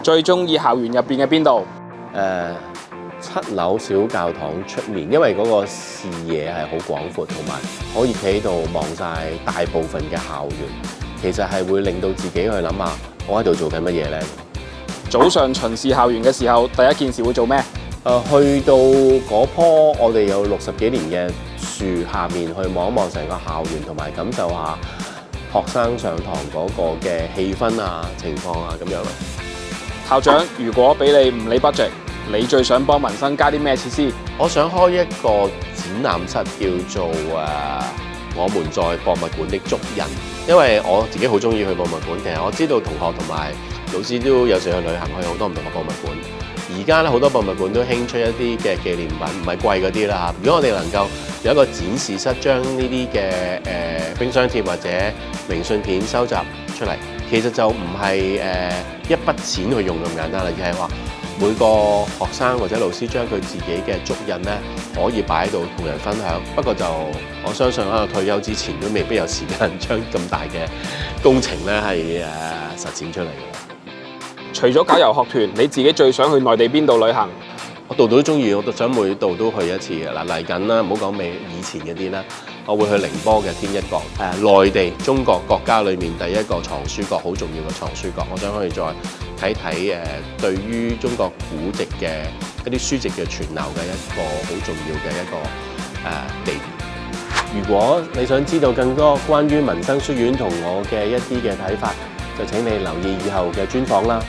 最中意校園入邊嘅邊度？ 7樓小教堂出面，因為嗰個視野係好廣闊，同埋可以企喺度望晒大部分嘅校園，其實係會令到自己去諗下，我喺度做緊乜嘢呢？早上巡視校園嘅時候，第一件事會做咩？去到嗰棵我哋有60幾年嘅樹下面去望一望成個校園，同埋感受下學生上堂嗰個嘅氣氛啊、情況啊咁樣咯。校長，如果俾你唔理 budget，你最想幫民生加啲咩設施？我想開一個展覽室，叫做我們在博物館的足印，因為我自己好中意去博物館。其實我知道同學同埋老師都有時去旅行，去好多唔同嘅博物館。而家咧好多博物館都興出一啲嘅紀念品，唔係貴嗰啲啦嚇。如果我哋能夠有一個展示室，將呢啲嘅冰箱貼或者明信片收集出嚟，其實就唔係一筆錢去用咁簡單啦，而係話每個學生或者老師將佢自己嘅足印咧，可以擺喺度同人分享。不過就我相信喺退休之前都未必有時間將咁大嘅工程咧係實踐出嚟嘅。除咗搞遊學團，你自己最想去內地邊度旅行？我度度都中意，我都想每度都去一次嘅嗱。嚟緊啦，唔好講未以前嗰啲啦，我會去寧波嘅天一閣，內地中國國家裏面第一個藏書閣，好重要嘅藏書閣。我想可以再睇睇對於中國古籍嘅一啲書籍嘅傳流嘅一個好重要嘅一個地點。如果你想知道更多關於民生書院同我嘅一啲嘅睇法，就請你留意以後嘅專訪啦。